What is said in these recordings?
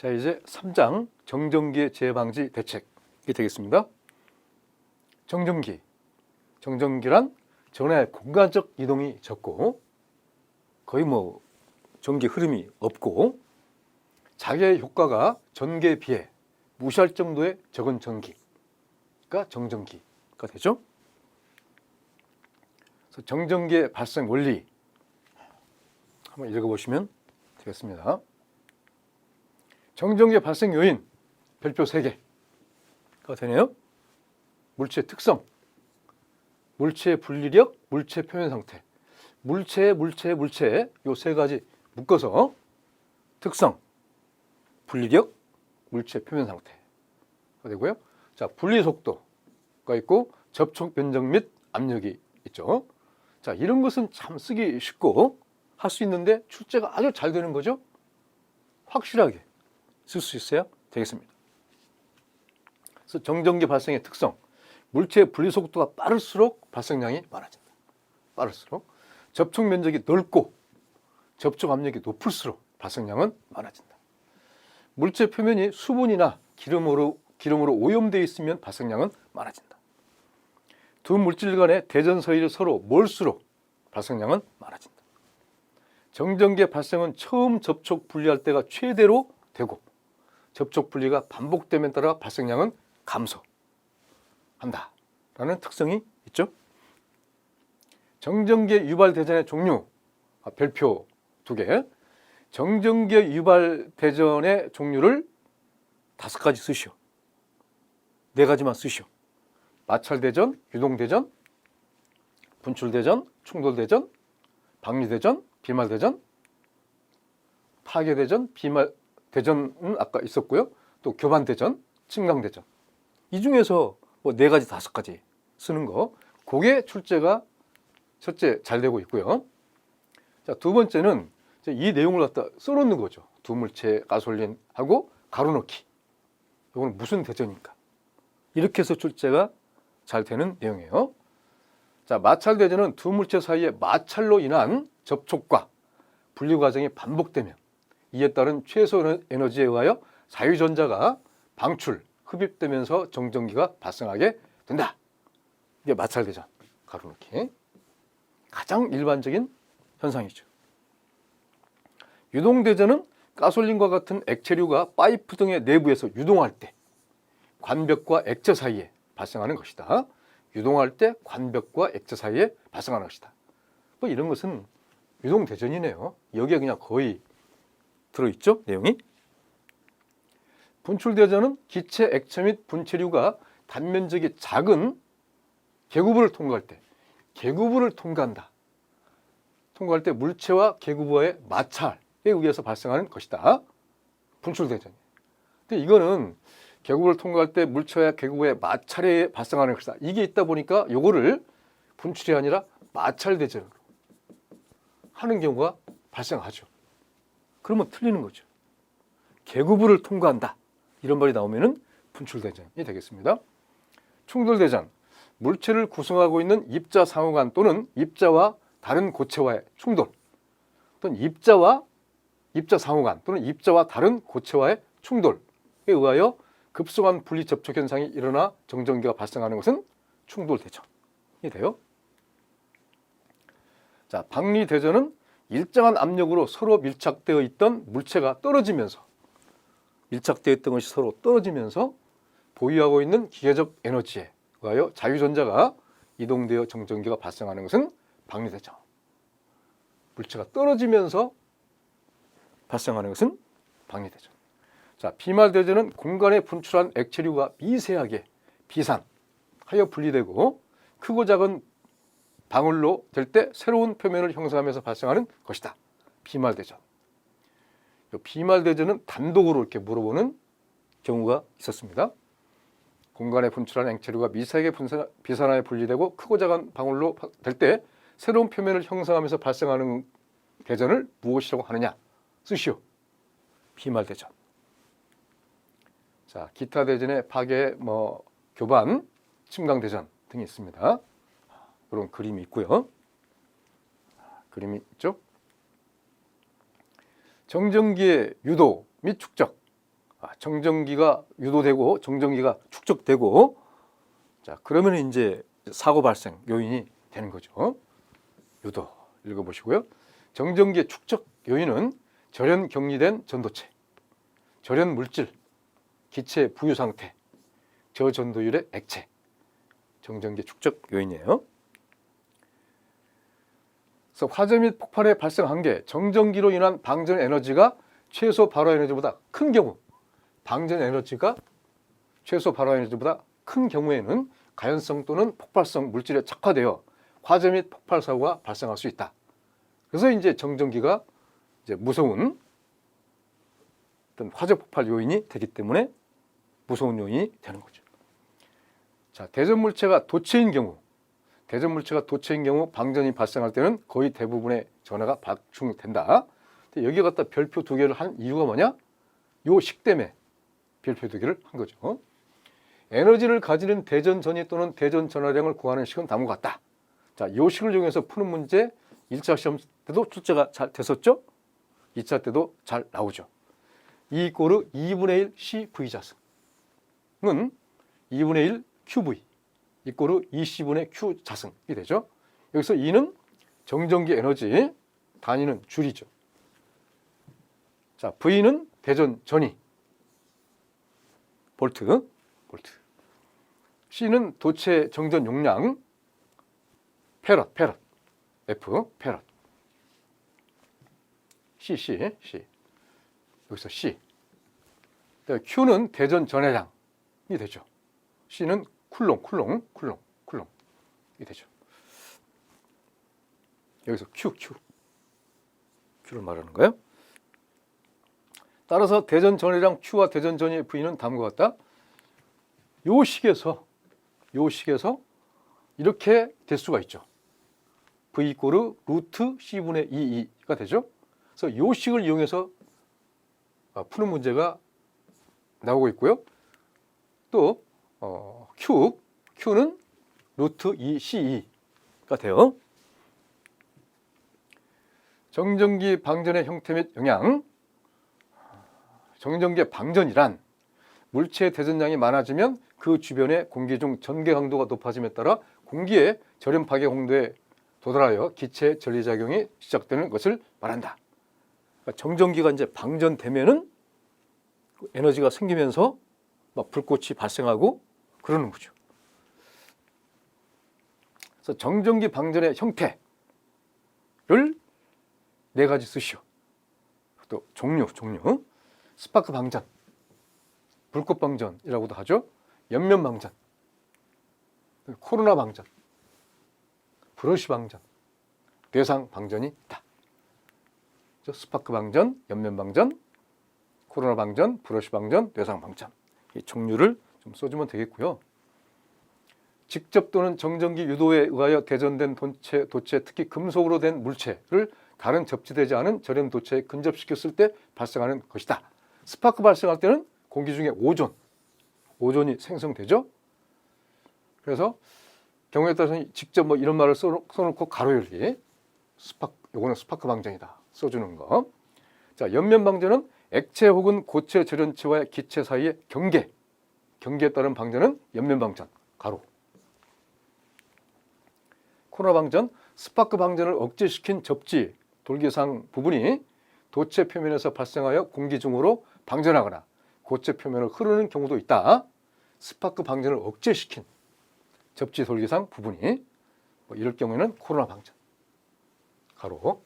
자, 이제 3장 정전기의 재해 방지 대책이 되겠습니다. 정전기란 전해의 공간적 이동이 적고 거의 전기 흐름이 없고 자기의 효과가 전기에 비해 무시할 정도의 적은 전기가 정전기가 되죠. 그래서 정전기의 발생 원리 한번 읽어보시면 되겠습니다. 정전기의 발생 요인 별표 3개가 되네요. 물체의 특성, 물체의 분리력, 물체 표면 상태. 물체 요 3가지 묶어서 특성, 분리력, 물체 표면 상태가 되고요. 자, 분리 속도가 있고 접촉 면적 및 압력이 있죠. 자, 이런 것은 참 쓰기 쉽고 할 수 있는데 출제가 아주 잘 되는 거죠. 확실하게 쓸 수 있어야 되겠습니다. 그래서 정전기 발생의 특성, 물체의 분리 속도가 빠를수록 발생량이 많아진다. 빠를수록 접촉 면적이 넓고 접촉 압력이 높을수록 발생량은 많아진다. 물체 표면이 수분이나 기름으로 오염되어 있으면 발생량은 많아진다. 두 물질 간의 대전서리를 서로 몰수록 발생량은 많아진다. 정전기의 발생은 처음 접촉 분리할 때가 최대로 되고 접촉 분리가 반복됨에 따라 발생량은 감소한다 라는 특성이 있죠. 정전기의 유발 대전의 종류 별표 2개. 정전기의 유발 대전의 종류를 5가지 쓰시오. 4가지만 쓰시오. 마찰대전, 유동대전, 분출대전, 충돌대전, 방류대전, 비말대전, 파괴대전, 비말대전은 아까 있었고요. 또 교반대전, 침강대전. 이 중에서 4가지, 5가지 쓰는 거. 그게 출제가 첫째 잘 되고 있고요. 자, 두 번째는 이 내용을 갖다 써놓는 거죠. 두 물체 가솔린하고 가로 넣기. 이거는 무슨 대전인가. 이렇게 해서 출제가 잘 되는 내용이에요. 자, 마찰 대전은 두 물체 사이의 마찰로 인한 접촉과 분리 과정이 반복되면 이에 따른 최소 에너지에 의하여 자유전자가 방출, 흡입되면서 정전기가 발생하게 된다. 이게 마찰 대전, 가로 넣기. 가장 일반적인 현상이죠. 유동대전은 가솔린과 같은 액체류가 파이프 등의 내부에서 유동할 때 관벽과 액체 사이에 발생하는 것이다. 유동할 때 관벽과 액체 사이에 발생하는 것이다. 이런 것은 유동대전이네요. 여기에 그냥 거의 들어있죠, 내용이. 분출대전은 기체, 액체 및 분체류가 단면적이 작은 계구부를 통과할 때, 계구부를 통과한다. 통과할 때 물체와 계구부와의 마찰에 의해서 발생하는 것이다. 분출대전. 근데 이거는 계구부를 통과할 때 물체와 계구부의 마찰에 발생하는 것이다. 이게 있다 보니까 이거를 분출이 아니라 마찰대전으로 하는 경우가 발생하죠. 그러면 틀리는 거죠. 계구부를 통과한다. 이런 말이 나오면은 분출대전이 되겠습니다. 충돌대전. 물체를 구성하고 있는 입자 상호간 또는 입자와 다른 고체와의 충돌 또는 입자 상호간 또는 입자와 다른 고체와의 충돌에 의하여 급성한 분리 접촉 현상이 일어나 정전기가 발생하는 것은 충돌대전이 돼요. 자, 방리대전은 일정한 압력으로 서로 밀착되어 있던 물체가 떨어지면서 밀착되어 있던 것이 서로 떨어지면서 보유하고 있는 기계적 에너지에 의하여 자유전자가 이동되어 정전기가 발생하는 것은 방리대전. 물체가 떨어지면서 발생하는 것은 방리대전. 자, 비말대전은 공간에 분출한 액체류가 미세하게 비산하여 분리되고 크고 작은 방울로 될 때 새로운 표면을 형성하면서 발생하는 것이다. 비말대전. 비말대전은 단독으로 이렇게 물어보는 경우가 있었습니다. 공간에 분출한 액체류가 미세하게 비산하여 분리되고 크고 작은 방울로 될 때 새로운 표면을 형성하면서 발생하는 대전을 무엇이라고 하느냐? 쓰시오. 비말대전. 자, 기타 대전의 파괴, 교반, 침강대전 등이 있습니다. 이런 그림이 있고요. 그림이 있죠. 정전기의 유도 및 축적. 정전기가 유도되고 정전기가 축적되고, 자 그러면 이제 사고 발생 요인이 되는 거죠. 유도 읽어보시고요. 정전기의 축적 요인은 절연 격리된 전도체, 절연 물질, 기체 부유 상태, 저전도율의 액체, 정전기 축적 요인이에요. 그래서 화재 및 폭발의 발생 한계, 정전기로 인한 방전 에너지가 최소 발화 에너지보다 큰 경우, 방전 에너지가 최소 발화 에너지보다 큰 경우에는 가연성 또는 폭발성 물질에 착화되어 화재 및 폭발 사고가 발생할 수 있다. 그래서 이제 정전기가 이제 무서운 어떤 화재 폭발 요인이 되기 때문에 무서운 요인이 되는 거죠. 자, 대전 물체가 도체인 경우, 방전이 발생할 때는 거의 대부분의 전하가 발충된다. 여기 갖다 별표 2개를 한 이유가 뭐냐? 요 식 때문에 별표 2개를 한 거죠. 에너지를 가지는 대전 전위 또는 대전 전하량을 구하는 식은 다음과 같다. 자, 요 식을 이용해서 푸는 문제 1차 시험 때도 출제가 잘 됐었죠? 2차 때도 잘 나오죠. E 이꼬르 2분의 1 CV 자승은 2분의 1 QV 이꼬르 20분의 Q 자승이 되죠. 여기서 E는 정전기 에너지, 단위는 줄이죠. 자, V는 대전 전위, 볼트. C는 도체 정전 용량, 페럿, F, 페럿. C. 여기서 C. Q는 대전 전해량이 되죠. C는 쿨롱이 되죠. 여기서 Q를 말하는 거예요. 따라서 대전 전해량 Q와 대전 전위 V는 다음과 같다. 요 식에서 이렇게 될 수가 있죠. V 이꼬르 루트 C분의 2가 되죠. 그래서 요 식을 이용해서 푸는 문제가 나오고 있고요. 또 Q는 루트 2CE가 돼요. 정전기 방전의 형태 및 영향. 정전기의 방전이란 물체의 대전량이 많아지면 그 주변의 공기 중 전개 강도가 높아짐에 따라 공기의 절연 파괴 홍도에 도달하여 기체 전리작용이 시작되는 것을 말한다. 그러니까 정전기가 이제 방전되면은 에너지가 생기면서 막 불꽃이 발생하고 그러는 거죠. 그래서 정전기 방전의 형태를 4가지 쓰시오. 또 종류. 스파크 방전, 불꽃 방전이라고도 하죠. 옆면 방전, 코로나 방전, 브러쉬 방전, 뇌상 방전이 있다. 스파크 방전, 옆면 방전, 코로나 방전, 브러쉬 방전, 뇌상 방전. 이 종류를 좀 써주면 되겠고요. 직접 또는 정전기 유도에 의하여 대전된 도체, 특히 금속으로 된 물체를 다른 접지되지 않은 절연 도체에 근접시켰을 때 발생하는 것이다. 스파크 발생할 때는 공기 중에 오존이 생성되죠. 그래서 경우에 따라서 직접 뭐 이런 말을 써놓고 가로 열기, 요거는 스파크 방전이다 써주는 거. 자, 옆면 방전은 액체 혹은 고체 절연체와의 기체 사이의 경계에 따른 방전은 옆면 방전, 가로. 코로나 방전, 스파크 방전을 억제시킨 접지, 돌기상 부분이 도체 표면에서 발생하여 공기 중으로 방전하거나 고체 표면을 흐르는 경우도 있다. 스파크 방전을 억제시킨 접지 돌기상 부분이 이럴 경우에는 코로나 방전, 가로.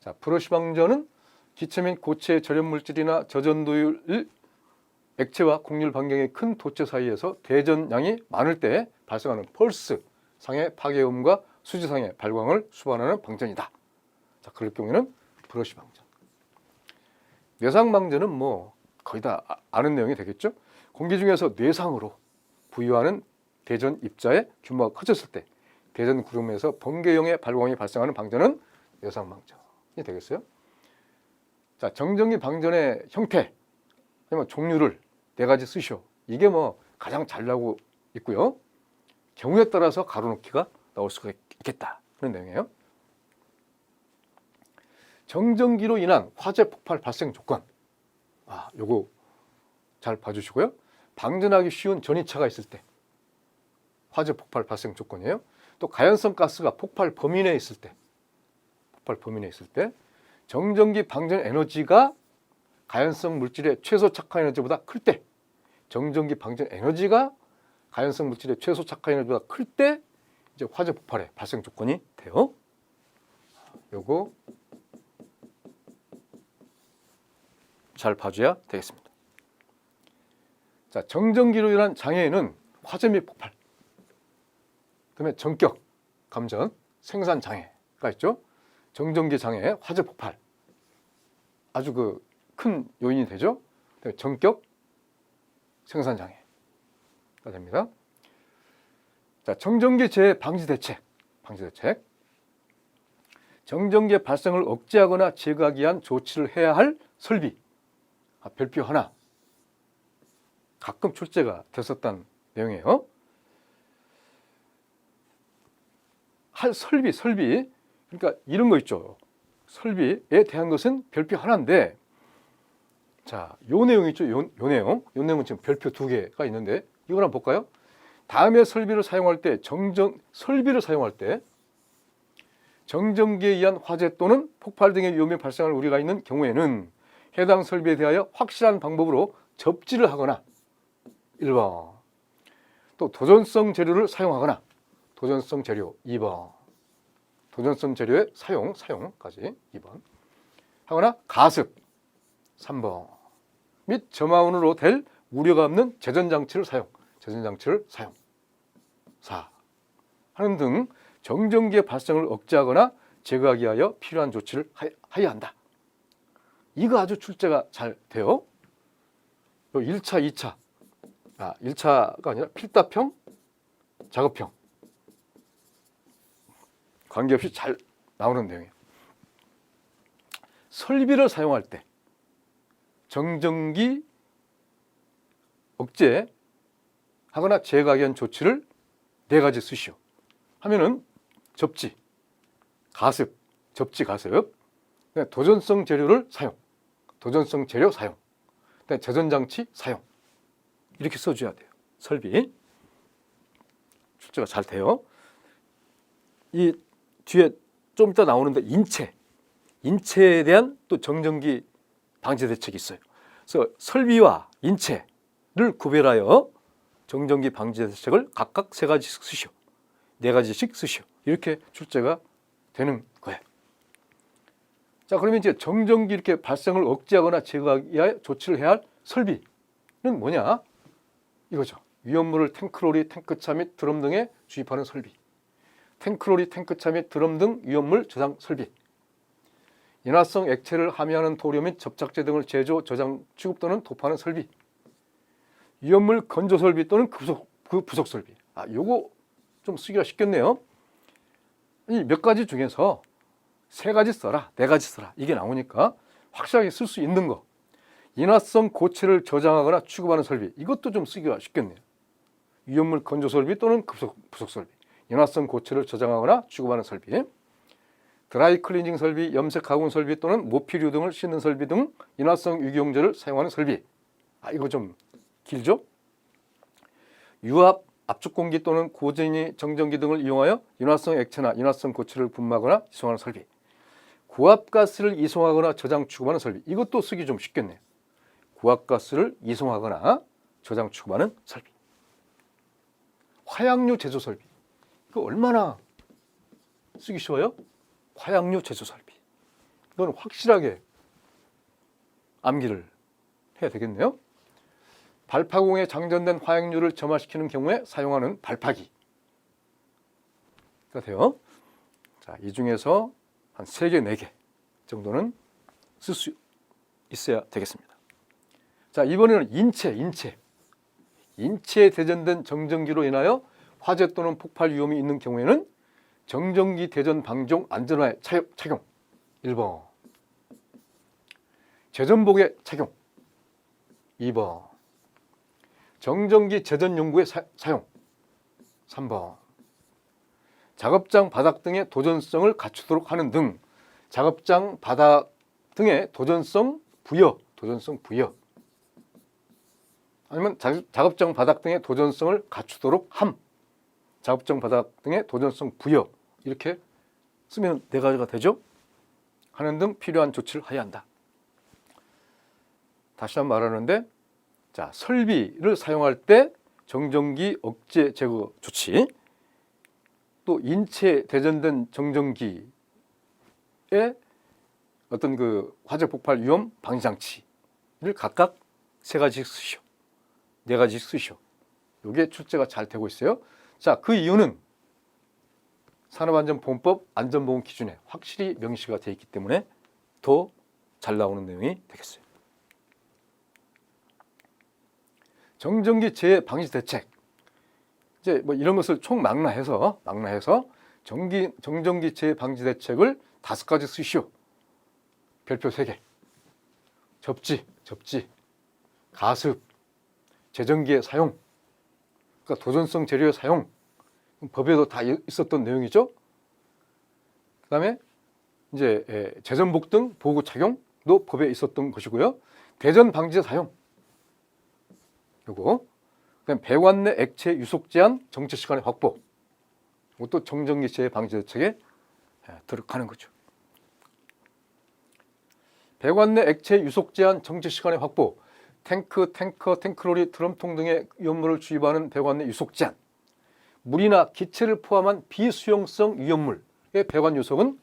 자, 브러쉬 방전은 기체 및 고체의 절연 물질이나 저전도율, 액체와 곡률 반경이 큰 도체 사이에서 대전량이 많을 때 발생하는 펄스 상의 파괴음과 수지상의 발광을 수반하는 방전이다. 자, 그럴 경우에는 브러쉬 방전. 뇌상 방전은 뭐 거의 다 아는 내용이 되겠죠. 공기 중에서 뇌상으로 부유하는 대전 입자의 규모가 커졌을 때 대전 구름에서 번개형의 발광이 발생하는 방전은 뇌상 방전이 되겠어요. 자, 정전기 방전의 형태, 종류를 4가지 쓰시오. 이게 뭐 가장 잘 나오고 있고요. 경우에 따라서 가로놓기가 나올 수가 있겠다 그런 내용이에요. 정전기로 인한 화재 폭발 발생 조건. 요거 잘 봐주시고요. 방전하기 쉬운 전이차가 있을 때 화재 폭발 발생 조건이에요. 또 가연성 가스가 폭발 범위 내에 있을 때, 정전기 방전 에너지가 가연성 물질의 최소 착화 에너지보다 클 때, 정전기 방전 에너지가 가연성 물질의 최소 착화 에너지보다 클 때 이제 화재 폭발의 발생 조건이 돼요. 요거 잘 봐줘야 되겠습니다. 자, 정전기로 인한 장애에는 화재 및 폭발, 그다음에 전격, 감전, 생산 장애가 있죠. 정전기 장애, 화재 폭발 아주 큰 요인이 되죠. 전격, 생산 장애가 됩니다. 자, 정전기 재해 방지 대책. 정전기의 발생을 억제하거나 제거하기 위한 조치를 해야 할 설비. 별표 하나. 가끔 출제가 됐었던 내용이에요. 할 설비. 그러니까 이런 거 있죠. 설비에 대한 것은 별표 하나인데, 자, 요 내용 있죠. 요 내용은 지금 별표 2개가 있는데 이걸 한번 볼까요? 다음에 설비를 사용할 때 정전기에 의한 화재 또는 폭발 등의 위험이 발생할 우려가 있는 경우에는 해당 설비에 대하여 확실한 방법으로 접지를 하거나 1번, 또 도전성 재료를 사용하거나 도전성 재료 2번, 도전성 재료의 사용까지 2번 하거나 가습 3번 및 점화원으로 될 우려가 없는 제전장치를 사용 4 하는 등 정전기의 발생을 억제하거나 제거하기 위하여 필요한 조치를 하여야 한다. 이거 아주 출제가 잘 돼요. 1차, 2차. 1차가 아니라 필답형, 작업형. 관계없이 잘 나오는 내용이에요. 설비를 사용할 때 정전기 억제 하거나 제거하기 위한 조치를 4가지 쓰시오. 하면은 접지, 가습, 도전성 재료를 사용, 도전성 재료 사용, 제전장치 사용. 이렇게 써줘야 돼요. 설비. 출제가 잘 돼요. 이 뒤에 좀 이따 나오는데 인체에 대한 또 정전기 방지 대책이 있어요. 그래서 설비와 인체를 구별하여 정전기 방지 대책을 각각 3가지씩 쓰시오. 4가지씩 쓰시오. 이렇게 출제가 되는 거예요. 자, 그러면 이제 정전기 이렇게 발생을 억제하거나 제거하기 위하여 조치를 해야 할 설비는 뭐냐? 이거죠. 위험물을 탱크로리, 탱크차 및 드럼 등에 주입하는 설비. 탱크로리, 탱크차 및 드럼 등 위험물 저장 설비. 인화성 액체를 함유하는 도료 및 접착제 등을 제조, 저장, 취급 또는 도포하는 설비. 위험물 건조 설비 또는 부속 설비. 요거 좀 쓰기가 쉽겠네요. 이 몇 가지 중에서 3가지 써라, 4가지 써라. 이게 나오니까 확실하게 쓸 수 있는 거. 인화성 고체를 저장하거나 취급하는 설비. 이것도 좀 쓰기가 쉽겠네요. 위험물 건조 설비 또는 부속 설비. 인화성 고체를 저장하거나 취급하는 설비. 드라이 클리닝 설비, 염색 가공 설비 또는 모피류 등을 씻는 설비 등 인화성 유기용제를 사용하는 설비. 이거 좀 길죠? 유압, 압축 공기 또는 고전이 정전기 등을 이용하여 인화성 액체나 인화성 고체를 분마하거나 이송하는 설비. 고압가스를 이송하거나 저장 취급하는 설비. 이것도 쓰기 좀 쉽겠네요. 고압가스를 이송하거나 저장 취급하는 설비. 화약류 제조 설비. 이거 얼마나 쓰기 쉬워요? 화약류 제조 설비. 이건 확실하게 암기를 해야 되겠네요. 발파공에 장전된 화약류를 점화시키는 경우에 사용하는 발파기가 돼요. 자, 이 중에서 한 3개, 4개 정도는 쓸 수 있어야 되겠습니다. 자, 이번에는 인체에 대전된 정전기로 인하여 화재 또는 폭발 위험이 있는 경우에는 정전기 대전 방종 안전화의 착용 1번, 제전복의 착용 2번, 정전기 제전 용구의 사용 3번, 작업장 바닥 등의 도전성을 갖추도록 하는 등 작업장 바닥 등의 도전성 부여 아니면 작업장 바닥 등의 도전성을 갖추도록 함, 작업장 바닥 등의 도전성 부여, 이렇게 쓰면 네 가지가 되죠. 하는 등 필요한 조치를 하여야 한다. 다시 한번 말하는데, 자, 설비를 사용할 때 정전기 억제 제거 조치, 또 인체 대전된 정전기의 어떤 그 화재 폭발 위험 방지 장치를 각각 세 가지씩 쓰시오. 네 가지씩 쓰시오. 이게 출제가 잘 되고 있어요. 자, 그 이유는 산업안전보건법 안전보건 기준에 확실히 명시가 되어 있기 때문에 더 잘 나오는 내용이 되겠어요. 정전기 재해 방지 대책. 이제 뭐 이런 것을 총망라해서 정전기 재해 방지 대책을 5가지 쓰시오. 별표 3개. 접지, 가습, 제전기의 사용, 그러니까 도전성 재료의 사용, 법에도 다 있었던 내용이죠. 그다음에 이제 재전복 등 보호구 착용도 법에 있었던 것이고요. 대전 방지 사용, 요거. 그다음 배관 내 액체 유속 제한 정체 시간의 확보, 이것도 정전기 재해 방지 대책에 들어가는 거죠. 배관 내 액체 유속 제한 정체 시간의 확보, 탱크, 탱크로리, 드럼통 등의 위험물을 주입하는 배관 내 유속 제한, 물이나 기체를 포함한 비수용성 위험물의 배관 유속은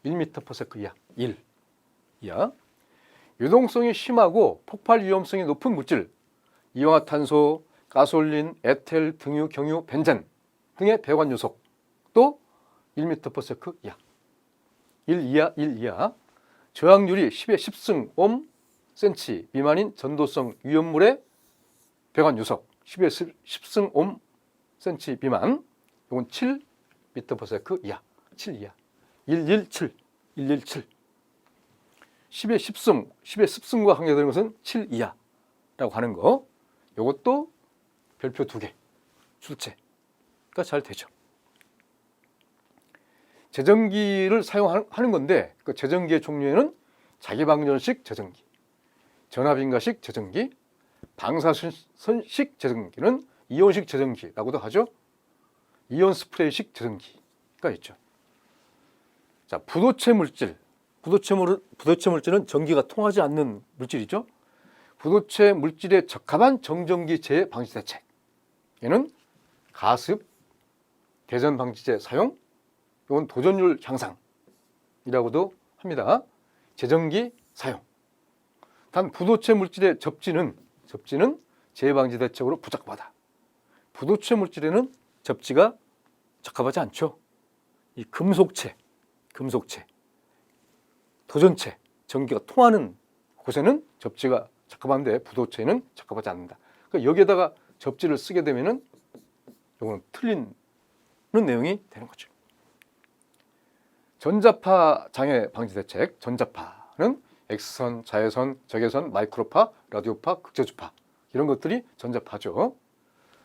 1m/s 이하, 1 이하. 유동성이 심하고 폭발 위험성이 높은 물질, 이산화탄소, 가솔린, 에텔, 등유, 경유, 벤젠 등의 배관 유속 또 1m/s 이하, 1 이하. 저항률이 10의 10승 옴 센치 미만인 전도성 위험물의 배관 유속 10의 10승 옴 센치 미만, 이건 7m/s 이하, 7 이하. 117. 10의 10승과 관계되는 것은 7 이하라고 하는 거. 이것도 별표 2개 출제가 잘 되죠. 제전기를 사용하는 건데, 그 제전기의 종류에는 자기방전식 제전기, 전압인가식 제전기, 방사선식 제전기는 이온식 제전기라고도 하죠. 이온 스프레이식 제전기가 있죠. 자, 부도체 물질은 전기가 통하지 않는 물질이죠. 부도체 물질에 적합한 정전기 재해 방지 대책. 얘는 가습, 대전 방지제 사용, 이건 도전율 향상이라고도 합니다. 제전기 사용. 단 부도체 물질의 접지는 재해 방지 대책으로 부적합하다. 부도체 물질에는 접지가 적합하지 않죠. 이 금속체, 도전체, 전기가 통하는 곳에는 접지가 적합한데 부도체는 적합하지 않는다. 그러니까 여기에다가 접지를 쓰게 되면은 이거는 틀린 내용이 되는 거죠. 전자파 장애 방지 대책. 전자파는 X선, 자외선, 적외선, 마이크로파, 라디오파, 극저주파, 이런 것들이 전자파죠.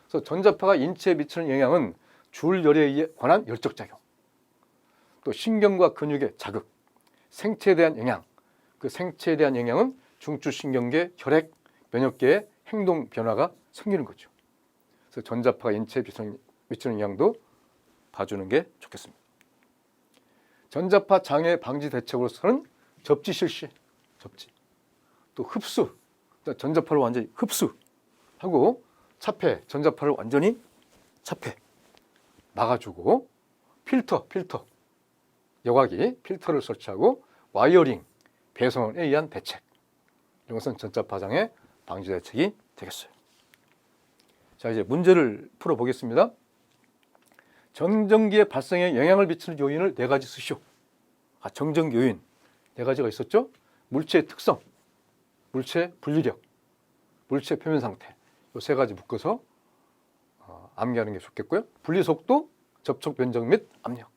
그래서 전자파가 인체에 미치는 영향은 줄열에 관한 열적 작용, 또 신경과 근육의 자극, 생체에 대한 영향. 그 생체에 대한 영향은 중추신경계, 혈액, 면역계의 행동 변화가 생기는 거죠. 그래서 전자파가 인체에 미치는 영향도 봐주는 게 좋겠습니다. 전자파 장애 방지 대책으로서는 접지 실시, 또 흡수, 전자파를 완전히 흡수하고 차폐, 전자파를 완전히 차폐, 막아주고, 필터, 여과기, 필터를 설치하고, 와이어링, 배선에 의한 대책, 이것은 전자파 장애 방지 대책이 되겠어요. 자, 이제 문제를 풀어보겠습니다. 정전기의 발생에 영향을 미치는 요인을 4가지 쓰시오. 정전기 요인 4가지가 있었죠. 물체의 특성, 물체 분리력, 물체 표면 상태, 이 3가지 묶어서 암기하는 게 좋겠고요. 분리 속도, 접촉 면적 및 압력.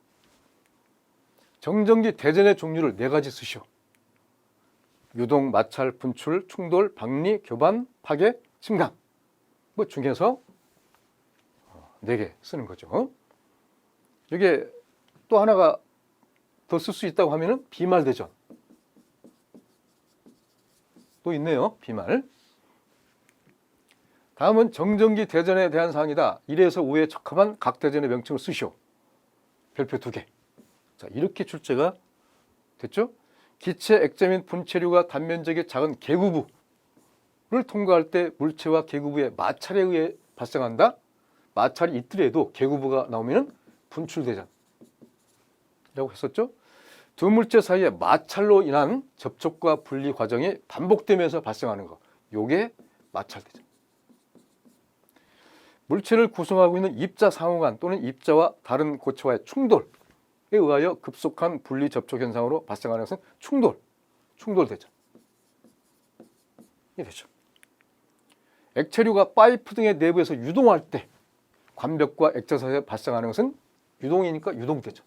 정전기 대전의 종류를 4가지 쓰시오. 유동, 마찰, 분출, 충돌, 박리, 교반, 파괴, 침강. 뭐 중에서 4개 쓰는 거죠. 이게 또 하나가 더 쓸 수 있다고 하면은 비말 대전. 또 있네요. 비말. 다음은 정전기 대전에 대한 사항이다. 1에서 5에 적합한 각 대전의 명칭을 쓰시오. 별표 2개. 자, 이렇게 출제가 됐죠? 기체, 액체 및 분체류가 단면적이 작은 계구부를 통과할 때 물체와 계구부의 마찰에 의해 발생한다. 마찰이 있더라도 계구부가 나오면 분출대전이라고 했었죠. 두 물체 사이의 마찰로 인한 접촉과 분리 과정이 반복되면서 발생하는 것. 요게 마찰대전. 물체를 구성하고 있는 입자 상호간 또는 입자와 다른 고체와의 충돌에 의하여 급속한 분리 접촉 현상으로 발생하는 것은 충돌대전. 이게 되죠. 액체류가 파이프 등의 내부에서 유동할 때 관벽과 액체 사이에 발생하는 것은 유동이니까 유동대전.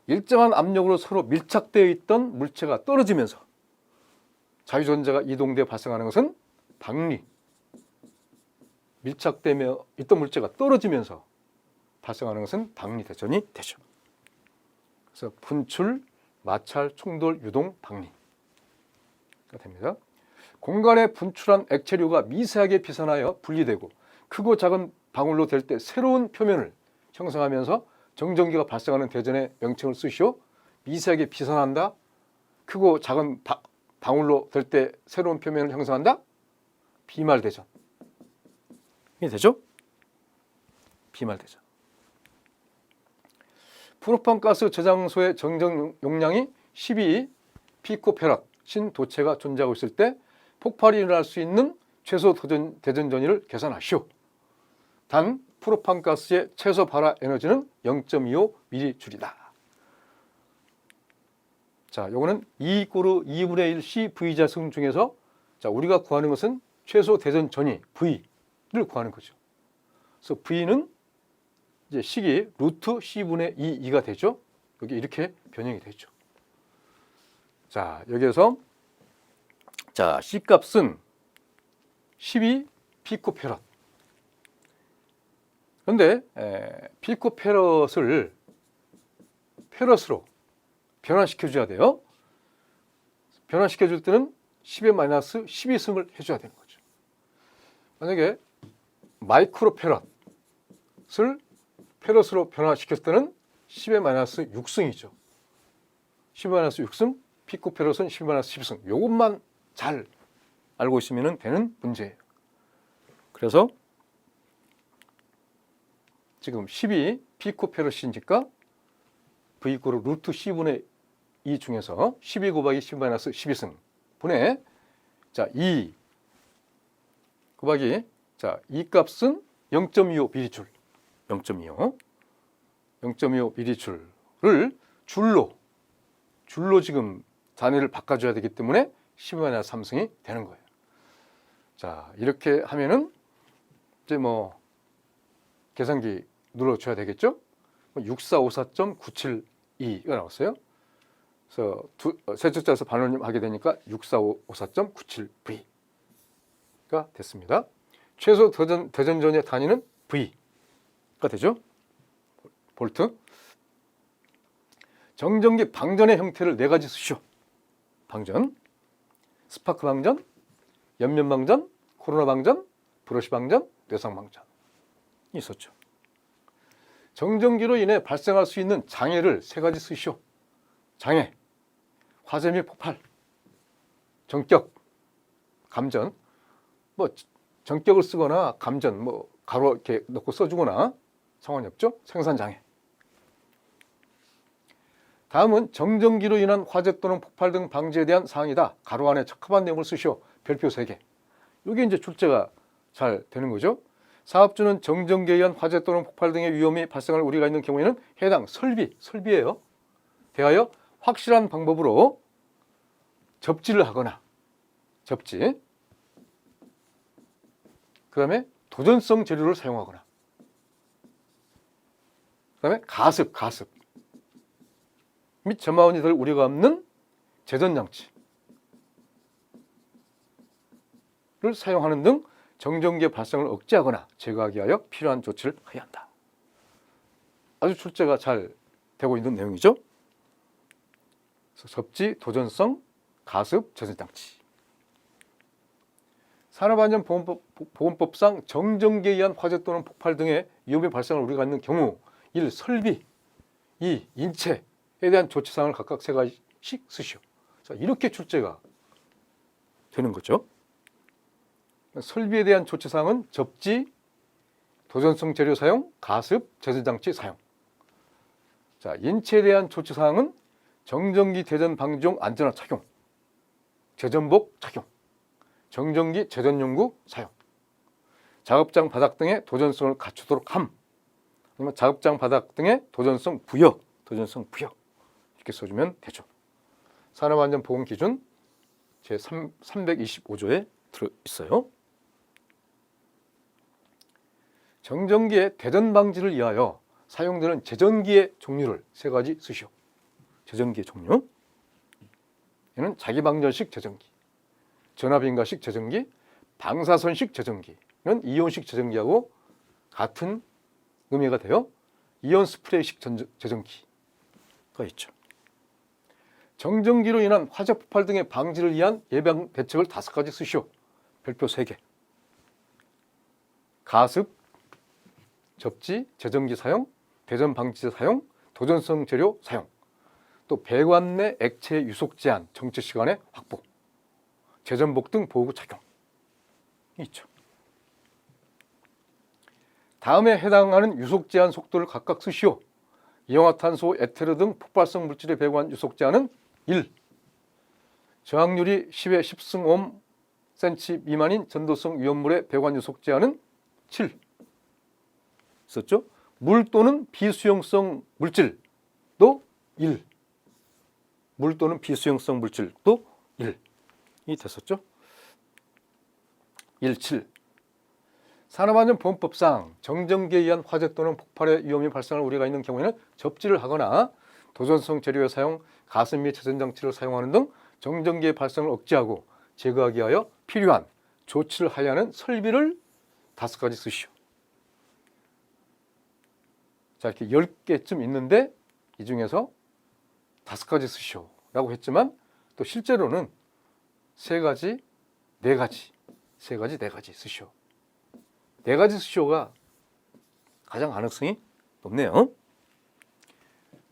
일정한 압력으로 서로 밀착되어 있던 물체가 떨어지면서 자유전자가 이동되어 발생하는 것은 박리. 밀착되며 있던 물체가 떨어지면서 발생하는 것은 박리대전이 되죠. 그래서 분출, 마찰, 충돌, 유동, 박리가 됩니다. 공간에 분출한 액체류가 미세하게 비산하여 분리되고 크고 작은 방울로 될 때 새로운 표면을 형성하면서 정전기가 발생하는 대전의 명칭을 쓰시오. 미세하게 비산한다. 크고 작은 방울로 될 때 새로운 표면을 형성한다. 비말대전. 이게 되죠? 비말대전. 프로판가스 저장소의 정전 용량이 12 피코페럿 신도체가 존재하고 있을 때 폭발이 일어날 수 있는 최소 대전 전위를 계산하시오. 단 프로판가스의 최소 발화 에너지는 0.25 mJ이다. 자, 요거는 2 = 2분의 1 CV자승 중에서 자, 우리가 구하는 것은 최소 대전 전위 V를 구하는 거죠. 그래서 V는 이제 식이 루트 C분의 2가 되죠. 여기 이렇게 변형이 되죠. 자, 여기에서 자, C 값은 12 피코페럿. 그런데 피코페럿을 페럿으로 변화시켜 줘야 돼요. 변화시켜 줄 때는 10의 마이너스 12승을 해줘야 되는 거죠. 만약에 마이크로페럿을 페럿으로 변화시켰을 때는 10의 마이너스 6승이죠. 10의 마이너스 6승, 피코페럿은 10의 마이너스 12승. 이것만 잘 알고 있으면 되는 문제예요. 그래서 지금 12 피코페럿이니까 V = 루트 C분의 2 중에서 12 곱하기 10 마이너스 12승 분의 자, 2 곱하기 자, 이 값은 0.25 미리줄. 0.25 미리줄을 줄로 지금 단위를 바꿔줘야 되기 때문에 10 마이너스 3승이 되는 거예요. 자, 이렇게 하면은 이제 뭐 계산기 눌러줘야 되겠죠? 6454.972가 나왔어요. 그래서 세 숫자에서 반올림하게 되니까 6454.97V가 됐습니다. 최소 대전 전위의 단위는 V가 되죠. 볼트. 정전기 방전의 형태를 4가지 쓰시오. 방전, 스파크 방전, 옆면 방전, 코로나 방전, 브러쉬 방전, 뇌상 방전이 있었죠. 정전기로 인해 발생할 수 있는 장애를 3가지 쓰시오. 장애, 화재 및 폭발, 전격, 감전. 뭐 전격을 쓰거나 감전, 뭐 가로 이렇게 넣고 써주거나 상관이 없죠. 생산 장애. 다음은 정전기로 인한 화재 또는 폭발 등 방지에 대한 사항이다. 가로 안에 적합한 내용을 쓰시오. 별표 3개. 이게 이제 출제가 잘 되는 거죠. 사업주는 정전기에 의한 화재 또는 폭발 등의 위험이 발생할 우려가 있는 경우에는 해당 설비예요. 대하여 확실한 방법으로 접지를 하거나 접지. 그 다음에 도전성 재료를 사용하거나 그 다음에 가습 및 점화원이 될 우려가 없는 제전장치를 사용하는 등 정전기의 발생을 억제하거나 제거하기 위하여 필요한 조치를 해야 한다. 아주 출제가 잘 되고 있는 내용이죠. 그래서 접지, 도전성, 가습, 제전장치. 산업안전보건법상 정전기에 의한 화재 또는 폭발 등의 위험의 발생을 우려가 있는 경우 1. 설비, 2. 인체에 대한 조치사항을 각각 3가지씩 쓰시오. 자, 이렇게 출제가 되는 거죠. 설비에 대한 조치사항은 접지, 도전성 재료 사용, 가습, 제설장치 사용. 자, 인체에 대한 조치사항은 정전기 대전 방지용 안전화 착용, 제전복 착용, 정전기 제전용구 사용, 작업장 바닥 등의 도전성을 갖추도록 함, 아니면 작업장 바닥 등의 도전성 부여 이렇게 써주면 되죠. 산업안전보건기준 제325조에 들어있어요. 정전기의 대전 방지를 위하여 사용되는 제전기의 종류를 3가지 쓰시오. 제전기의 종류. 얘는 자기방전식 제전기, 전압인가식 제전기, 방사선식 제전기는 이온식 제전기하고 같은 의미가 되어 이온 스프레이식 제전기가 있죠. 정전기로 인한 화재 폭발 등의 방지를 위한 예방 대책을 5가지 쓰시오. 별표 3개. 가습, 접지, 제전기 사용, 대전 방지제 사용, 도전성 재료 사용, 또 배관 내 액체 유속 제한, 정체 시간의 확보, 제전복 등 보호구 착용이 있죠. 다음에 해당하는 유속 제한 속도를 각각 쓰시오. 이氧화탄소, 에테르 등 폭발성 물질의 배관 유속 제한은 1. 저항률이 10에 10승 옴 cm 미만인 전도성 위험물의 배관 유속 제한은 7. 있었죠? 물 또는 비수용성 물질도 1. 물 또는 비수용성 물질도 1이 됐었죠? 17. 산업안전보건법상 정전기에 의한 화재 또는 폭발의 위험이 발생할 우려가 있는 경우에는 접지를 하거나 도전성 재료의 사용, 가습 및 제전장치를 사용하는 등 정전기의 발생을 억제하고 제거하기 위하여 필요한 조치를 하여야 하는 설비를 5가지 쓰시오. 자, 이렇게 10개쯤 있는데 이 중에서 5가지 쓰시오 라고 했지만 또 실제로는 3가지, 4가지, 3가지, 4가지 쓰시오. 4가지 쓰시오가 가장 가능성이 높네요.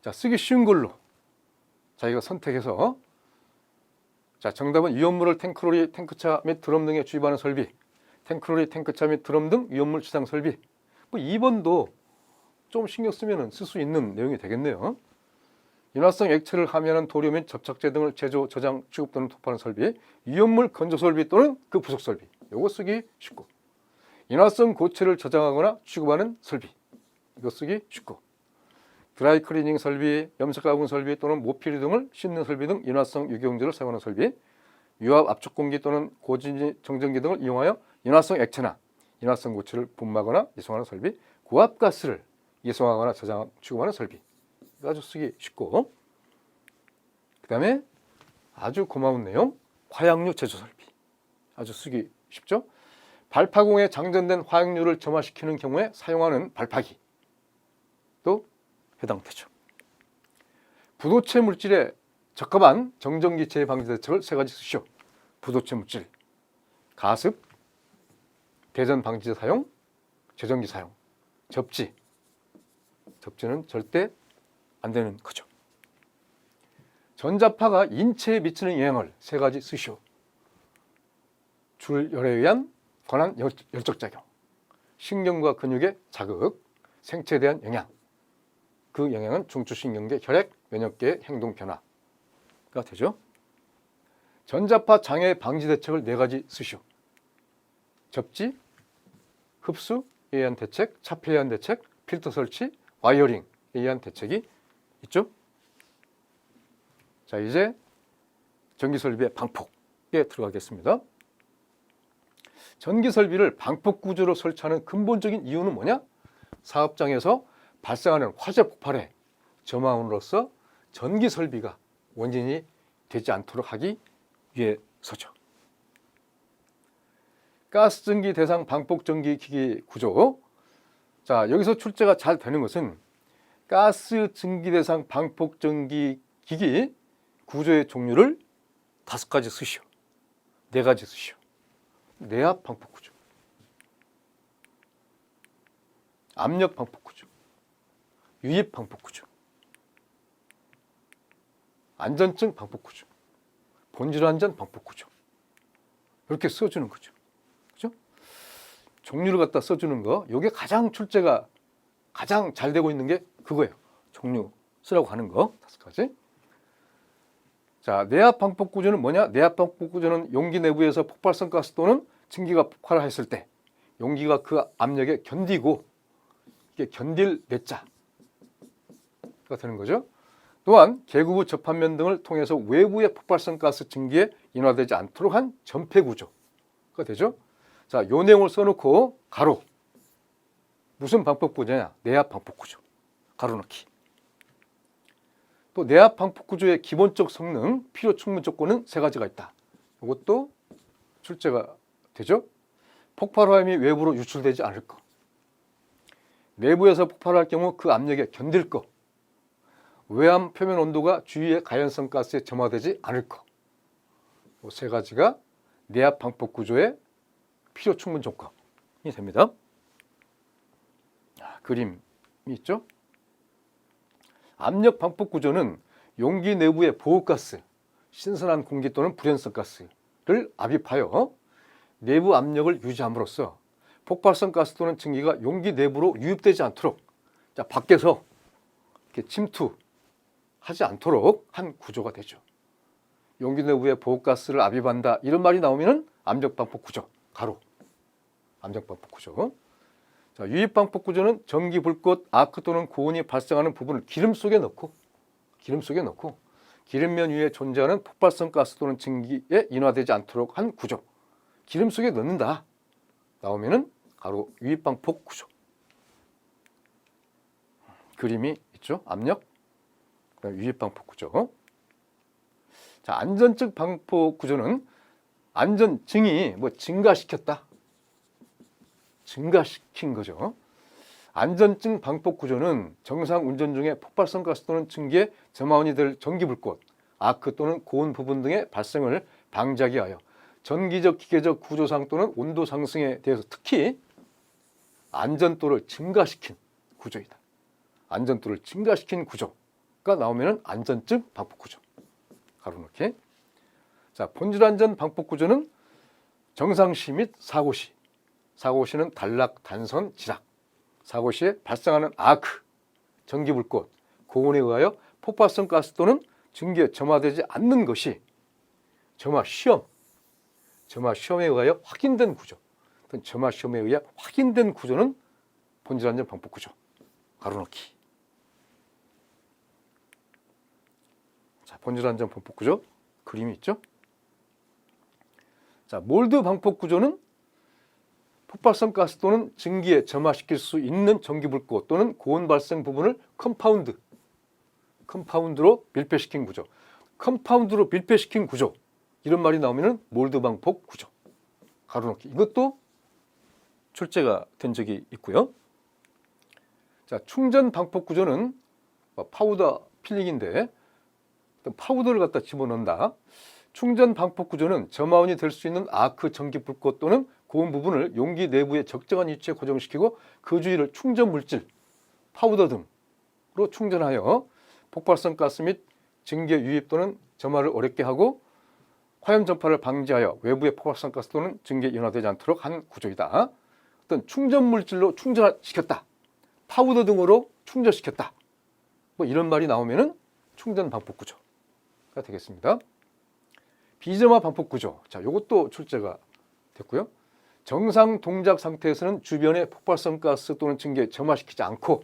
자, 쓰기 쉬운 걸로 자기가 선택해서, 자, 정답은 위험물을 탱크로리, 탱크차 및 드럼 등에 주입하는 설비, 탱크로리, 탱크차 및 드럼 등 위험물 추상 설비. 뭐 2번도 좀 신경 쓰면 쓸 수 있는 내용이 되겠네요. 인화성 액체를 함유하는 도료 및 접착제 등을 제조, 저장, 취급 또는 도포하는 설비, 위험물 건조 설비 또는 그 부속 설비. 이거 쓰기 쉽고, 인화성 고체를 저장하거나 취급하는 설비. 이거 쓰기 쉽고, 드라이 클리닝 설비, 염색 가공 설비 또는 모피리 등을 씻는 설비 등 인화성 유기용제를 사용하는 설비, 유압 압축 공기 또는 고진지 정전기 등을 이용하여 인화성 액체나 인화성 고체를 분마하거나 이송하는 설비, 고압가스를 이송하거나 저장, 취급하는 설비. 아주 쓰기 쉽고, 그 다음에 아주 고마운 내용, 화약류 제조 설비. 아주 쓰기 쉽죠? 발파공에 장전된 화약류를 점화시키는 경우에 사용하는 발파기 또 해당되죠. 부도체 물질에 적합한 정전기 재방지 대책을 3가지 쓰시오. 부도체 물질, 가습, 대전 방지제 사용, 제전기 사용, 접지. 접지는 절대 안 되는 거죠. 전자파가 인체에 미치는 영향을 3가지 쓰시오. 줄열에 의한 관한 열적 작용, 신경과 근육의 자극, 생체에 대한 영향. 그 영향은 중추신경계, 혈액, 면역계의 행동 변화가 되죠. 전자파 장애 방지 대책을 4가지 쓰시오. 접지, 흡수에 의한 대책, 차폐에 의한 대책, 필터 설치, 와이어링에 의한 대책이 있죠. 자, 이제 전기설비의 방폭에 들어가겠습니다. 전기설비를 방폭 구조로 설치하는 근본적인 이유는 뭐냐? 사업장에서 발생하는 화재 폭발에 점화함으로써 전기설비가 원인이 되지 않도록 하기 위해서죠. 가스전기 대상 방폭전기 기기 구조. 자, 여기서 출제가 잘 되는 것은 가스전기 대상 방폭전기 기기 구조의 종류를 5가지 쓰시오. 4가지 쓰시오. 내압 방폭 구조, 압력 방폭 구조, 유입 방폭 구조, 안전증 방폭 구조, 본질 안전 방폭 구조. 이렇게 써주는 거죠. 그죠? 종류를 갖다 써주는 거, 이게 가장 출제가 가장 잘 되고 있는 게 그거예요. 종류 쓰라고 하는 거 5가지. 자, 내압 방폭 구조는 뭐냐? 내압 방폭 구조는 용기 내부에서 폭발성 가스 또는 증기가 폭발했을 때 용기가 그 압력에 견디고 이게 견딜 내자가 되는 거죠. 또한 계구부 접합면 등을 통해서 외부의 폭발성 가스 증기에 인화되지 않도록 한 전폐 구조가 되죠. 자, 요 내용을 써놓고 가로 무슨 방폭 구조냐? 내압 방폭 구조. 가로 넣기. 또 내압 방폭 구조의 기본적 성능, 필요 충분 조건은 3가지가 있다. 이것도 출제가 되죠. 폭발화염이 외부로 유출되지 않을 것. 내부에서 폭발할 경우 그 압력에 견딜 것. 외암 표면 온도가 주위의 가연성 가스에 점화되지 않을 것. 이 3가지가 내압 방폭 구조의 필요 충분 조건이 됩니다. 그림이 있죠. 압력 방폭 구조는 용기 내부의 보호가스, 신선한 공기 또는 불연성 가스를 압입하여 내부 압력을 유지함으로써 폭발성 가스 또는 증기가 용기 내부로 유입되지 않도록, 자, 밖에서 이렇게 침투하지 않도록 한 구조가 되죠. 용기 내부에 보호가스를 압입한다 이런 말이 나오면은 압력 방폭 구조, 가로 압력 방폭 구조. 자, 유입 방폭 구조는 전기, 불꽃, 아크 또는 고온이 발생하는 부분을 기름 속에 넣고 기름면 위에 존재하는 폭발성 가스 또는 증기에 인화되지 않도록 한 구조. 기름 속에 넣는다 나오면은 가로 유입 방폭 구조. 그림이 있죠. 압력, 유입 방폭 구조. 자, 안전증 방폭 구조는 안전증이 증가시킨 거죠. 안전증 방폭 구조는 정상 운전 중에 폭발성 가스 또는 증기에 점화원이 될 전기, 불꽃, 아크 또는 고온 부분 등의 발생을 방지하기 위하여 전기적, 기계적 구조상 또는 온도 상승에 대해서 특히 안전도를 증가시킨 구조이다. 안전도를 증가시킨 구조가 나오면 안전증 방폭 구조. 가로 넣기. 자, 본질 안전 방폭 구조는 정상시 및 사고시. 사고시는 단락, 단선, 지락. 사고시에 발생하는 아크, 전기, 불꽃, 고온에 의하여 폭발성 가스 또는 증기에 점화되지 않는 것이 점화 시험에 의하여 확인된 구조. 점화 시험에 의해 확인된 구조는 본질 안전 방폭 구조. 가로 넣기. 자, 본질 안전 방폭 구조 그림이 있죠. 자, 몰드 방폭 구조는 폭발성 가스 또는 증기에 점화시킬 수 있는 전기, 불꽃 또는 고온 발생 부분을 컴파운드로 밀폐시킨 구조. 컴파운드로 밀폐시킨 구조. 이런 말이 나오면 몰드 방폭 구조. 가로 넣기. 이것도 출제가 된 적이 있고요. 자, 충전 방폭 구조는 파우더 필링인데 파우더를 갖다 집어넣는다. 충전 방폭 구조는 점화원이 될 수 있는 아크, 전기, 불꽃 또는 고온 부분을 용기 내부의 적정한 위치에 고정시키고 그 주위를 충전 물질, 파우더 등으로 충전하여 폭발성 가스 및 증기의 유입 또는 점화를 어렵게 하고 화염 전파를 방지하여 외부의 폭발성 가스 또는 증기에 인화되지 않도록 한 구조이다. 어떤 충전 물질로 충전시켰다. 파우더 등으로 충전시켰다. 이런 말이 나오면은 충전 방폭 구조가 되겠습니다. 비점화 방폭 구조. 자, 이것도 출제가 됐고요. 정상 동작 상태에서는 주변의 폭발성 가스 또는 증기에 점화시키지 않고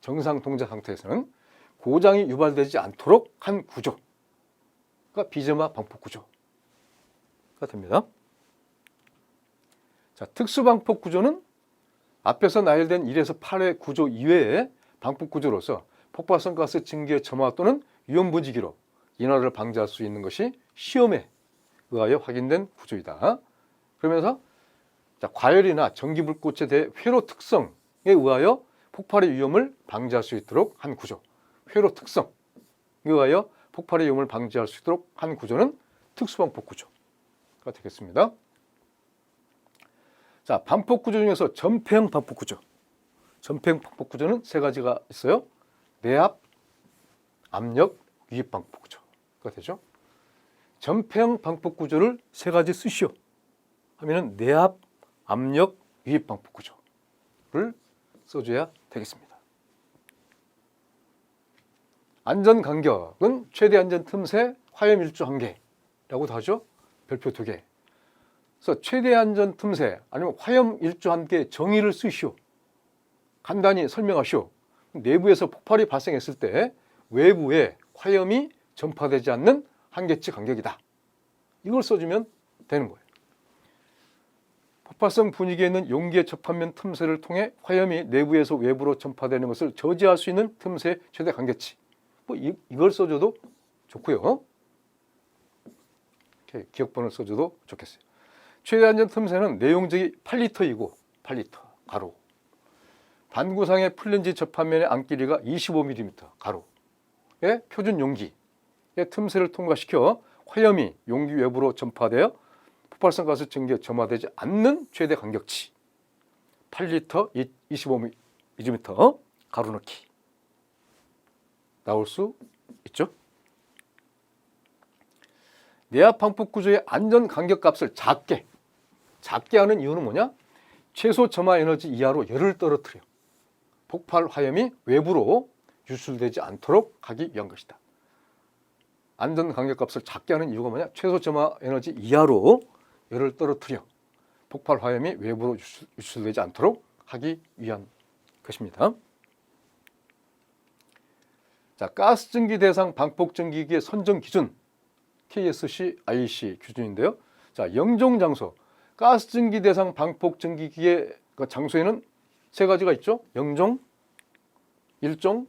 정상 동작 상태에서는 고장이 유발되지 않도록 한 구조가 비점화 방폭 구조가 됩니다. 자, 특수 방폭 구조는 앞에서 나열된 1에서 8의 구조 이외의 방폭 구조로서 폭발성 가스 증기의 점화 또는 위험 분지기로 인화를 방지할 수 있는 것이 시험에 의하여 확인된 구조이다. 그러면서 자, 과열이나 전기 불꽃에 대해 회로 특성에 의하여 폭발의 위험을 방지할 수 있도록 한 구조. 회로 특성에 의하여 폭발의 위험을 방지할 수 있도록 한 구조는 특수방폭 구조가 되겠습니다. 자, 방폭 구조 중에서 전폐형 방폭 구조. 전폐형 방폭 구조는 세 가지가 있어요. 내압, 압력, 유입 방폭 구조가 되죠. 전폐형 방폭 구조를 세 가지 쓰시오 하면은 내압, 압력, 유입 방폭 구조를 써줘야 되겠습니다. 안전 간격은 최대 안전 틈새 화염 일조 1개라고도 하죠. 별표 2개. 그래서 최대 안전 틈새 아니면 화염 일조 1개 정의를 쓰시오. 간단히 설명하시오. 내부에서 폭발이 발생했을 때 외부에 화염이 전파되지 않는 한계치 간격이다. 이걸 써주면 되는 거예요. 폭발성 분위기에 있는 용기의 접합면 틈새를 통해 화염이 내부에서 외부로 전파되는 것을 저지할 수 있는 틈새의 최대 간격치. 뭐 이걸 써줘도 좋고요. 이렇게 기억번호를 써줘도 좋겠어요. 최대 안전 틈새는 내용적이 8리터이고 8리터 가로. 반구상의 플랜지 접합면의 안길이가 25mm 가로의 표준 용기의 틈새를 통과시켜 화염이 용기 외부로 전파되어 폭발성 가스 증기에 점화되지 않는 최대 간격치 8리터 25mm 가로 넣기 나올 수 있죠. 내압 방폭 구조의 안전 간격값을 작게 하는 이유는 뭐냐? 최소 점화 에너지 이하로 열을 떨어뜨려 폭발 화염이 외부로 유출되지 않도록 하기 위한 것이다. 안전 간격값을 작게 하는 이유가 뭐냐? 최소 점화 에너지 이하로 열을 떨어뜨려 폭발 화염이 외부로 유출되지 않도록 하기 위한 것입니다. 자, 가스 증기 대상 방폭 증기기의 선정 기준 KSC, IEC 기준인데요. 자, 영종 장소 가스 증기 대상 방폭 증기기의 장소에는 세 가지가 있죠. 영종, 1종,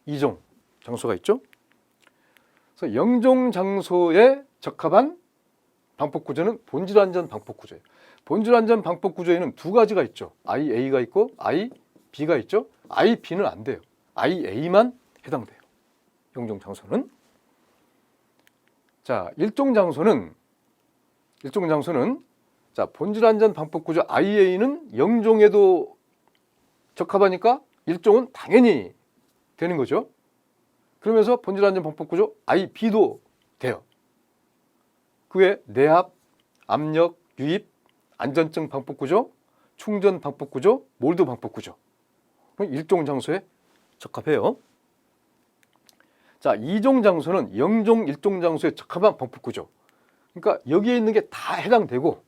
2종 장소가 있죠. 그래서 영종 장소에 적합한 방폭 구조는 본질 안전 방폭 구조예요. 본질 안전 방폭 구조에는 두 가지가 있죠. IA가 있고 IB가 있죠. IB는 안 돼요. IA만 해당돼요. 영종 장소는. 자, 일종 장소는 자, 본질 안전 방폭 구조 IA는 영종에도 적합하니까 일종은 당연히 되는 거죠. 그러면서 본질 안전 방폭 구조 IB도 돼요. 그 외에 내압, 압력, 유입, 안전증 방폭 구조, 충전 방폭 구조, 몰드 방폭 구조. 일종 장소에 적합해요. 자, 2종 장소는 영종 1종 장소에 적합한 방폭 구조. 그러니까 여기에 있는 게 다 해당되고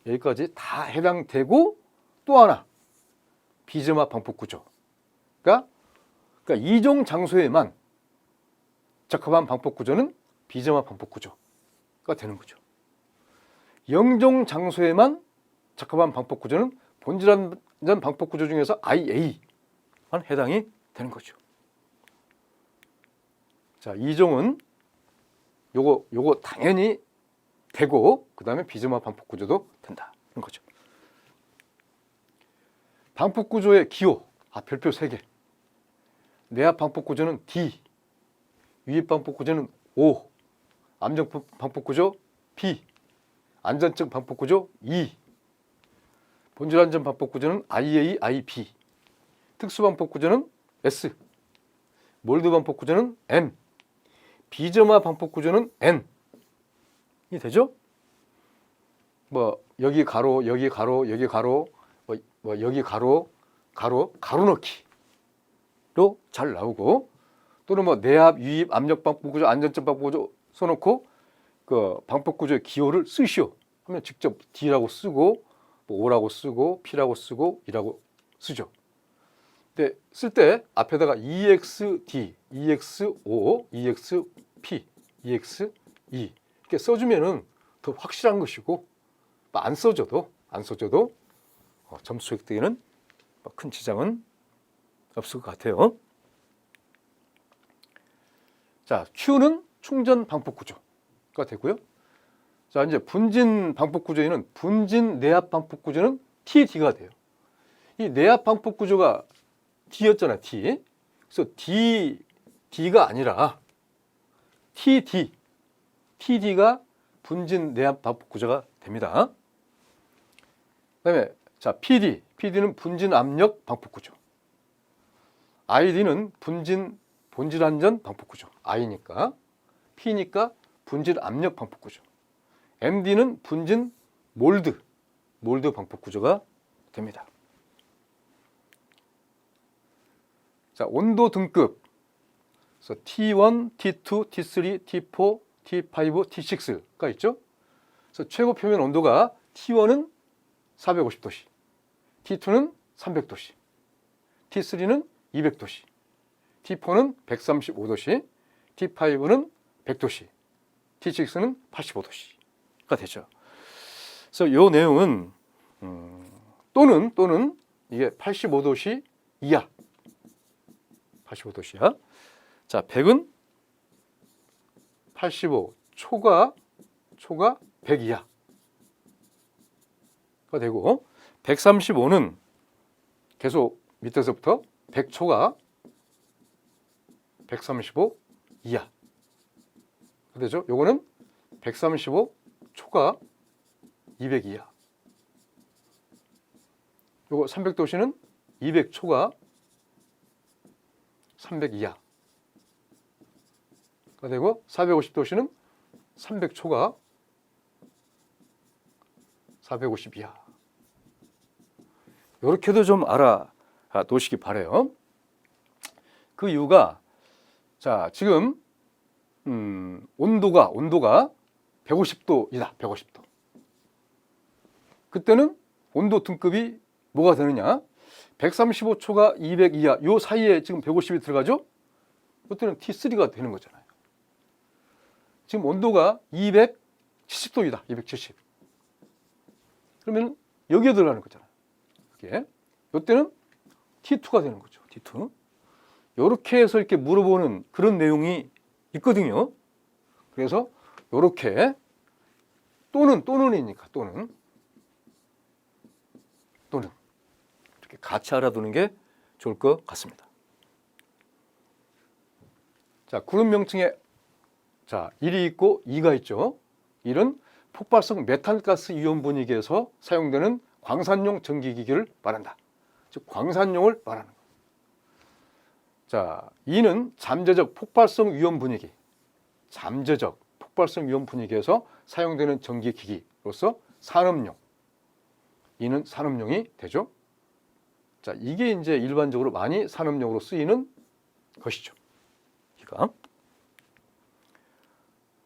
여기까지 다 해당되고 또 하나 비점화 방폭 구조. 그러니까 2종 장소에만 적합한 방폭 구조는 비점화 방폭 구조가 되는 거죠. 영종 장소에만 적합한 방폭 구조는 본질 안전 방폭 구조 중에서 IA만 해당이 되는 거죠. 자, 2종은 요거 당연히 되고 그다음에 비점화 방폭 구조도 된다는 거죠. 방폭 구조의 기호 별표 3개. 내압 방폭 구조는 D, 유입 방폭 구조는 O, 압력 방폭 구조 B, 안전증 방폭 구조 E, 본질 안전 방폭 구조는 IA, IB, 특수 방폭 구조는 S, 몰드 방폭 구조는 M, 비점화 방폭 구조는 N이 되죠? 뭐 여기 가로, 여기 가로, 여기 가로, 뭐 여기 가로, 가로 넣기로 잘 나오고 또는 뭐 내압, 유입, 압력 방폭 구조, 안전증 방폭 구조 써놓고 그 방폭 구조의 기호를 쓰시오 하면 직접 D라고 쓰고 뭐 O라고 쓰고 P라고 쓰고 E라고 쓰죠. 근데 쓸 때 앞에다가 EXD, EXO, EXP, EXE 이렇게 써주면은 더 확실한 것이고 안 써줘도 점수 획득에는 큰 지장은 없을 것 같아요. 자, Q는 충전 방폭 구조가 되고요. 자, 이제 분진 방폭 구조에는 분진 내압 방폭 구조는 TD가 돼요. 이 내압 방폭 구조가 D였잖아요, D. 그래서 D가 아니라 TD가 분진 내압 방폭 구조가 됩니다. 그다음에 자, PD는 분진 압력 방폭 구조. ID는 본질 안전 방폭 구조. I니까. P니까 분진 압력 방폭 구조. MD는 분진 몰드 방폭 구조가 됩니다. 자, 온도 등급. 그래서 T1, T2, T3, T4, T5, T6가 있죠. 그래서 최고 표면 온도가 T1은 450도씨, T2는 300도씨, T3는 200도씨, T4는 135도씨, T5는 100도씨, T6는 85도씨가 되죠. 그래서 이 내용은 또는 이게 85도씨 이하, 85도씨야. 자, 100은 85 초가 100 이하가 되고, 135는 계속 밑에서부터 100초가 135 이하가 되죠. 요거는 135 초가 200 이하. 요거 300도씨는 200초가 300 이하가 되고, 450도씨는 300초가 450 이하. 이렇게도 좀 알아두시기 바래요. 그 이유가, 자, 지금 온도가 150도이다. 150도. 그때는 온도 등급이 뭐가 되느냐? 135초가 200 이하, 요 사이에 지금 150이 들어가죠? 그때는 T3가 되는 거잖아요. 지금 온도가 270도이다. 270. 그러면 여기에 들어가는 거잖아요. 이게. 이때는 T2가 되는 거죠. T2. 이렇게 해서 이렇게 물어보는 그런 내용이 있거든요. 그래서 이렇게 또는이니까 또는 이렇게 같이 알아두는 게 좋을 것 같습니다. 자, 그룹 명칭에 자, 1이 있고 2가 있죠. 1은 폭발성 메탄가스 이온 분위기에서 사용되는 광산용 전기기기를 말한다. 즉 광산용을 말하는 거예요. 자, 2는 잠재적 폭발성 위험 분위기. 잠재적 폭발성 위험 분위기에서 사용되는 전기기기로서 산업용. 2는 산업용이 되죠. 자, 이게 이제 일반적으로 많이 산업용으로 쓰이는 것이죠. 이가.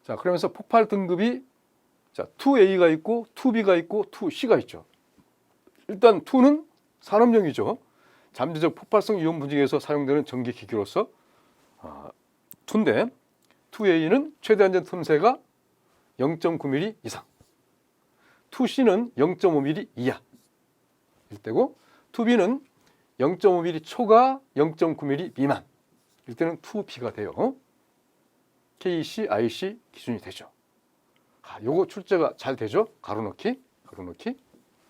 자, 그러면서 폭발 등급이 자, 2A가 있고 2B가 있고 2C가 있죠. 일단 2는 산업용이죠. 잠재적 폭발성 이온 분위기에서 사용되는 전기기기로서 2인데 2A는 최대 안전 틈새가 0.9mm 이상, 2C는 0.5mm 이하일 때고, 2B는 0.5mm 초가 0.9mm 미만일 때는 2B가 돼요. KC, IC 기준이 되죠. 요거 출제가 잘 되죠? 가로넣기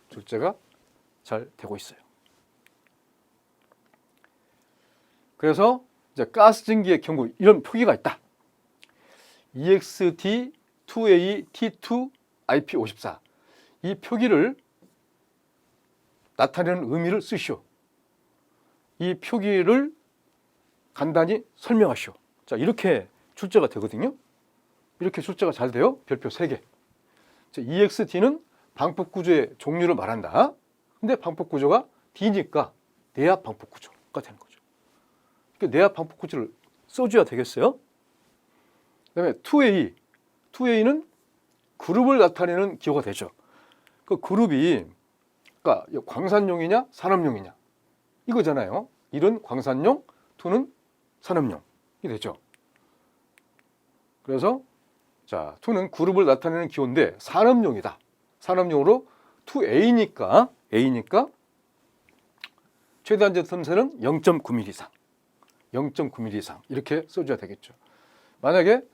출제가 잘 되고 있어요. 그래서 이제 가스 증기의 경우 이런 표기가 있다. EXT, 2A, T2, IP54. 이 표기를 나타내는 의미를 쓰시오. 이 표기를 간단히 설명하시오. 자, 이렇게 출제가 되거든요. 이렇게 출제가 잘 돼요. 별표 3개. 자, EXT는 방폭 구조의 종류를 말한다. 근데 방폭 구조가 D니까 내압 방폭 구조가 되는 거죠. 그러니까 내압 방폭 구조를 써줘야 되겠어요. 그다음에 2A는 그룹을 나타내는 기호가 되죠. 그 그룹이 그러니까 광산용이냐 산업용이냐 이거잖아요. 1은 광산용, 2는 산업용이 되죠. 그래서 자, 2는 그룹을 나타내는 기호인데 산업용이다. 산업용으로 2A니까 최대 안전 틈새는 0.9mm 이상. 0.9mm 이상 이렇게 써줘야 되겠죠. 만약에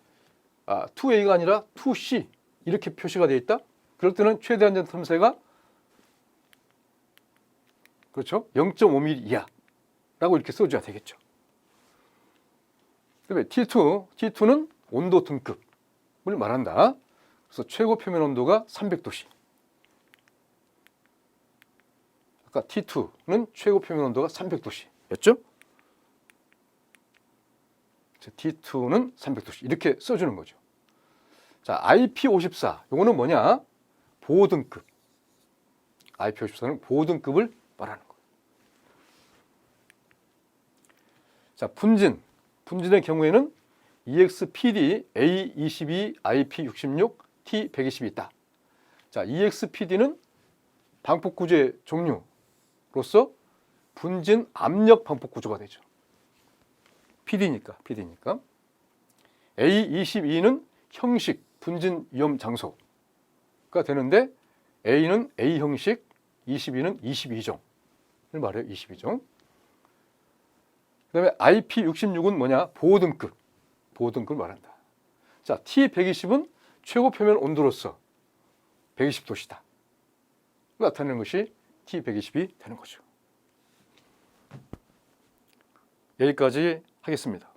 2A가 아니라 2C 이렇게 표시가 되어 있다. 그럴 때는 최대 안전 틈새가 그렇죠. 0.5mm 이하라고 이렇게 써줘야 되겠죠. 그다음에 T2는 온도 등급을 말한다. 그래서 최고 표면 온도가 300도씨. 아까 T2는 최고 표면 온도가 300도씨였죠? T2는 300도씨 이렇게 써주는 거죠. 자, IP54 요거는 뭐냐? 보호등급. IP54는 보호등급을 말하는 거예요. 자, 분진의 경우에는 EXPD A22 IP66 T120이 있다. 자, EXPD는 방폭 구조의 종류로서 분진 압력 방폭 구조가 되죠. PD니까. A22는 형식 분진 위험 장소가 되는데 A는 A 형식, 22는 22종을 말해요. 22종. 그다음에 IP66은 뭐냐? 보호등급을 말한다. 자, T120은 최고 표면 온도로서 120도씨다. 나타내는 것이 T120이 되는 거죠. 여기까지 하겠습니다.